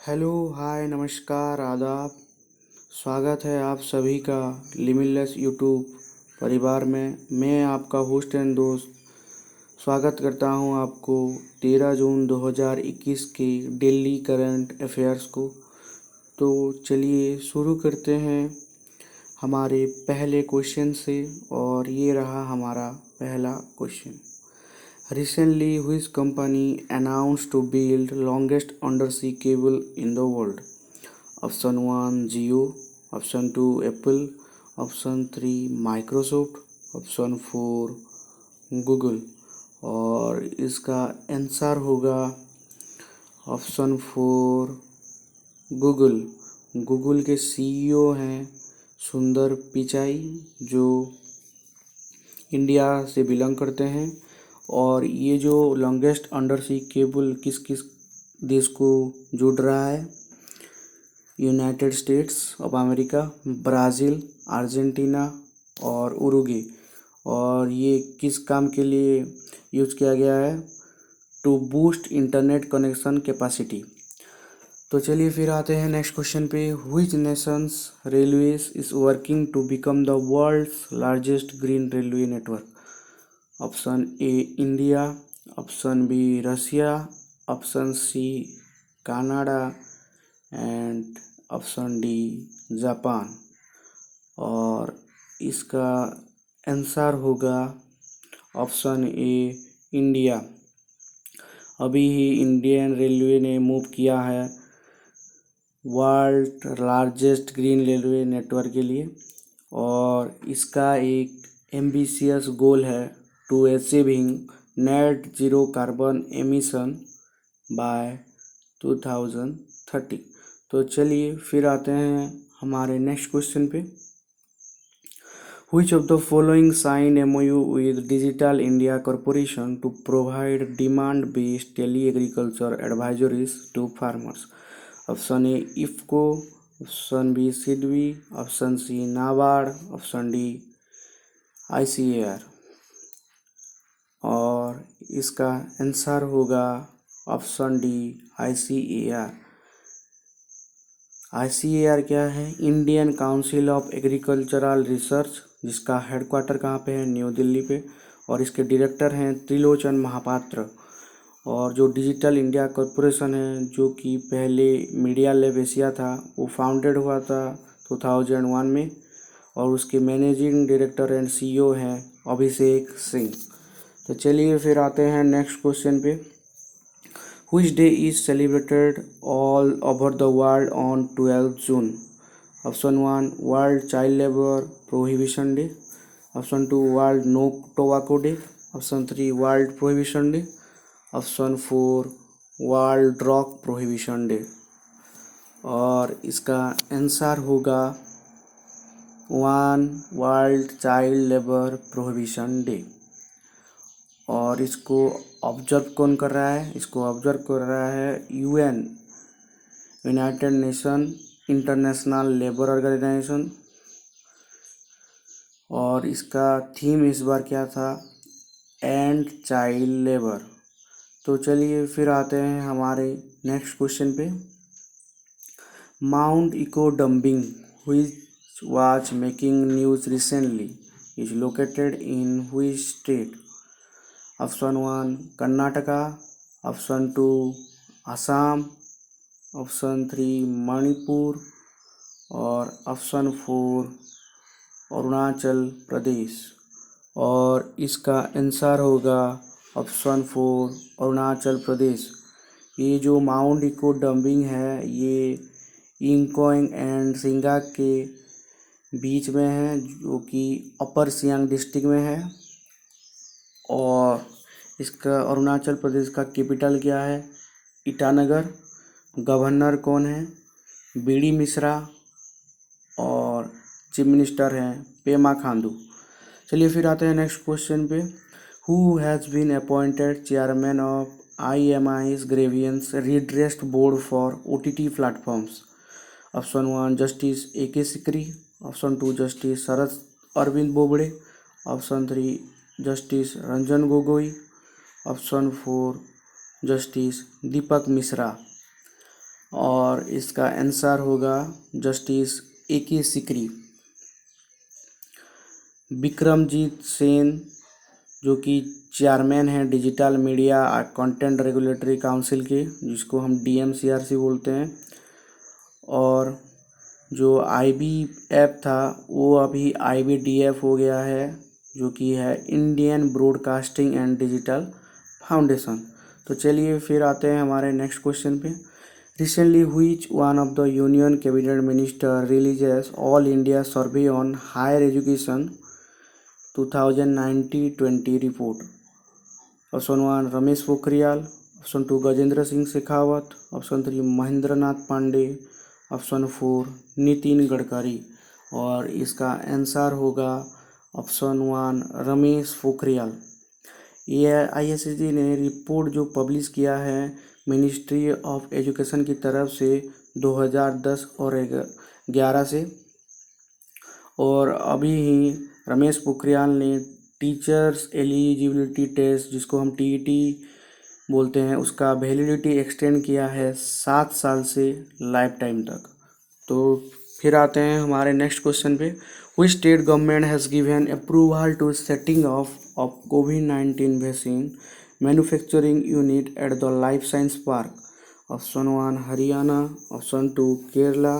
Hello, हाय, नमस्कार, आदाब। स्वागत है आप सभी का लिमिटलेस यूट्यूब परिवार में। मैं आपका होस्ट एंड दोस्त स्वागत करता हूं आपको 13 जून 2021 के डेली करंट अफेयर्स को। तो चलिए शुरू करते हैं हमारे पहले क्वेश्चन से, और ये रहा हमारा पहला question. Recently, which company announced to build longest undersea cable in the world? Option 1 Jio, Option 2 Apple, Option 3 Microsoft, Option 4 Google। और इसका आंसर होगा ऑप्शन 4 गूगल। गूगल के सीईओ हैं सुंदर पिचाई, जो इंडिया से बिलोंग करते हैं। और ये जो लॉन्गेस्ट अंडर सी केबल किस किस देश को जोड़ रहा है? United states of America, Brazil, Argentina और उरुग्वे। और ये किस काम के लिए यूज़ किया गया है? To boost internet connection capacity. तो चलिए फिर आते हैं नेक्स्ट क्वेश्चन पे। Which nations railways is working to become the world's largest green railway network? Option A India, option B Russia, option C Canada and option D Japan. और इसका answer होगा option A India. अभी ही Indian railway ने move किया है world largest green railway network के लिए, और इसका एक एम्बिशियस गोल है to achieving net zero carbon emission by 2030। तो चलिए फिर आते हैं हमारे नेक्स्ट क्वेश्चन पे। Which of the following signed MOU with Digital India Corporation to provide demand-based tele-agriculture advisories to farmers? Option A IFFCO, option B SIDBI, option C NABARD, option D ICAR। और इसका answer होगा ऑप्शन डी ICAR। ICAR क्या है? Indian council of agricultural research, जिसका headquarter कहाँ पे है? New Delhi पे। और इसके डायरेक्टर हैं त्रिलोचन महापात्र। और जो डिजिटल इंडिया कॉरपोरेशन है, जो कि पहले मीडिया लैब एशिया था, वो फाउंडेड हुआ था 2001 में। और उसके मैनेजिंग डायरेक्टर एंड CEO हैं अभिषेक सिंह। तो चलिए फिर आते हैं नेक्स्ट क्वेश्चन पे। Which day is celebrated all over the world on 12th June? Option 1 World Child Labor Prohibition Day, Option 2 World No Tobacco Day, Option 3 World Prohibition Day, Option 4 World Drug Prohibition Day। और इसका answer होगा 1 World Child Labor Prohibition Day। और इसको observe कौन कर रहा है? इसको ऑब्जर्व कर रहा है UN, United Nation International Labour Organization. और इसका थीम इस बार क्या था? End child labour. तो चलिए फिर आते हैं हमारे नेक्स्ट क्वेश्चन पे। Mount Eco dumping which was making news recently is located in which state? Option 1 Karnataka, option 2 Assam, option 3 Manipur और ऑप्शन 4 अरुणाचल प्रदेश। और इसका आंसर होगा ऑप्शन 4 अरुणाचल प्रदेश। ये जो माउंट इको डंपिंग है, ये इंकोइंग एंड सिंगा के बीच में है, जो कि अपर सियांग डिस्ट्रिक्ट में है। और इसका अरुणाचल प्रदेश का कैपिटल क्या है? ईटानगर। गवर्नर कौन है? बीडी मिश्रा। और चीफ मिनिस्टर हैं पेमा खांडू। चलिए फिर आते हैं नेक्स्ट क्वेश्चन पे। Who has been appointed chairman of IMI's grievance redress board for OTT platforms? Option 1 justice AK Sikri, option 2 justice Sharad Arvind Bobde, option 3 justice Ranjan Gogoi, option 4 justice Deepak Mishra. और इसका आंसर होगा जस्टिस A.K. सिकरी। विक्रमजीत सेन जो कि चेयरमैन हैं digital media content regulatory council के, जिसको हम DMCRC बोलते हैं। और जो IBF था वो अभी IBDF हो गया है, जो कि है Indian broadcasting and digital foundation. तो चलिए फिर आते हैं हमारे नेक्स्ट क्वेश्चन पे। Recently which one of the union cabinet minister releases all India survey on higher education 2019-20 report? Option 1 Ramesh Pokhriyal, option 2 Gajendra Singh Shekhawat, option 3 Mahendra Nath Pandey, option 4 Nitin Gadkari. और इसका आंसर होगा ऑप्शन 1 रमेश पोखरियाल। ये ISSB ने रिपोर्ट जो पब्लिश किया है मिनिस्ट्री ऑफ एजुकेशन की तरफ से 2010 और 11 से, और अभी ही रमेश पोखरियाल ने टीचर्स एलिजिबिलिटी टेस्ट, जिसको हम TET बोलते हैं, उसका वैलिडिटी एक्सटेंड किया है 7 साल से लाइफ टाइम तक। तो फिर आते हैं हमारे नेक्स्ट क्वेश्चन पे। Which state government has given approval to setting of COVID-19 vaccine manufacturing unit at the life science park? Option 1 Haryana, option 2 Kerala,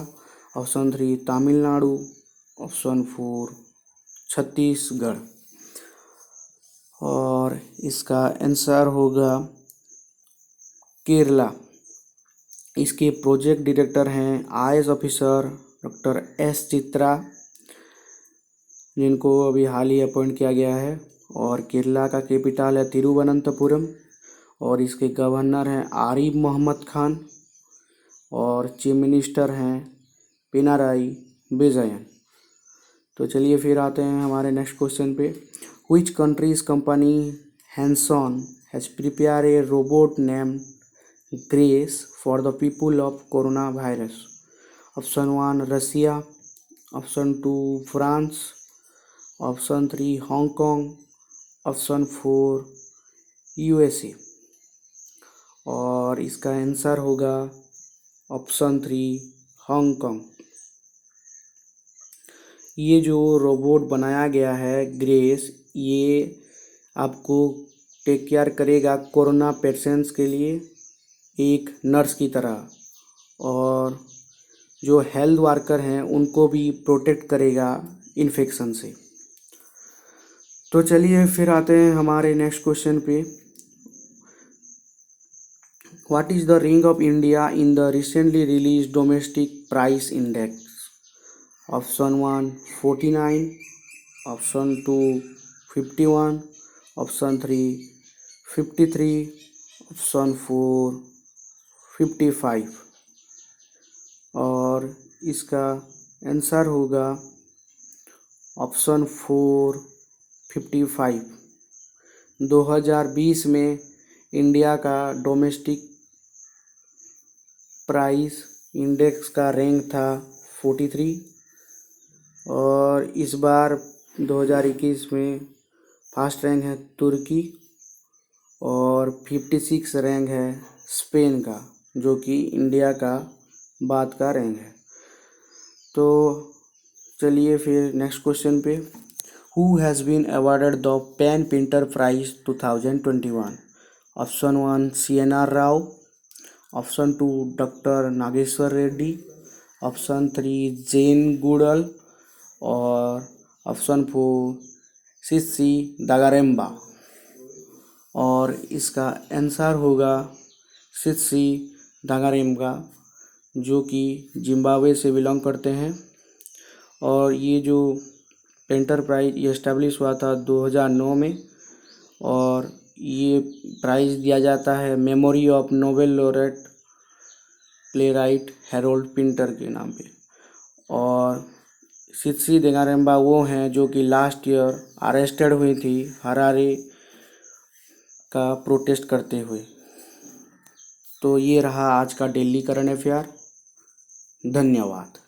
option 3 Tamil Nadu, option 4 Chhattisgarh. और इसका आंसर होगा केरला। इसके प्रोजेक्ट डायरेक्टर हैं IAS officer doctor S Chitra, जिनको अभी हाल ही appoint किया गया है। और केरला का कैपिटल है तिरुवनंतपुरम, और इसके गवर्नर हैं आरिफ मोहम्मद खान, और चीफ मिनिस्टर हैं पिनाराई विजयन। तो चलिए फिर आते हैं हमारे नेक्स्ट क्वेश्चन पे। Which country's company Hanson has prepare a robot named Grace for the people of corona virus? Option 1 Russia, option 2 France, option 3 Hong Kong, option 4 USA। और इसका आंसर होगा ऑप्शन 3 हांगकांग। ये जो रोबोट बनाया गया है ग्रेस, ये आपको टेक केयर करेगा कोरोना पेशेंट्स के लिए एक नर्स की तरह, और जो हेल्थ वर्कर हैं उनको भी प्रोटेक्ट करेगा इन्फेक्शन से। तो चलिए फिर आते हैं हमारे नेक्स्ट क्वेश्चन पे। What is the rank of India in the recently release domestic price index? Option 1 49, option 2 51, option 3 53, option 4 55। और इसका आंसर होगा ऑप्शन 4 55। 2020 में इंडिया का डोमेस्टिक प्राइस इंडेक्स का रैंक था 43, और इस बार 2021 में फर्स्ट रैंक है तुर्की, और 56 रैंक है स्पेन का, जो कि इंडिया का बाद का रैंक है। तो चलिए फिर नेक्स्ट क्वेश्चन पे। Who has been awarded the PEN Pinter prize 2021? Option 1 CNR Rao, option 2 doctor Nageshwar Reddy, option 3 Jane Goodall, और ऑप्शन 4 सिस्सी दागारेम्बा। और इसका आंसर होगा सिस्सी दागारेम्बा, जो कि जिम्बाब्वे से बिलोंग करते हैं। और ये जो पेंटर प्राइज ये इस्टेब्लिश हुआ था 2009 में, और ये प्राइज़ दिया जाता है memory of Nobel laureate playwright Harold Pinter के नाम पे। और सिस्सी दागारेम्बा वो हैं जो कि लास्ट ईयर अरेस्टेड हुई थी हरारे का प्रोटेस्ट करते हुए। तो ये रहा आज का डेली करंट अफेयर। धन्यवाद।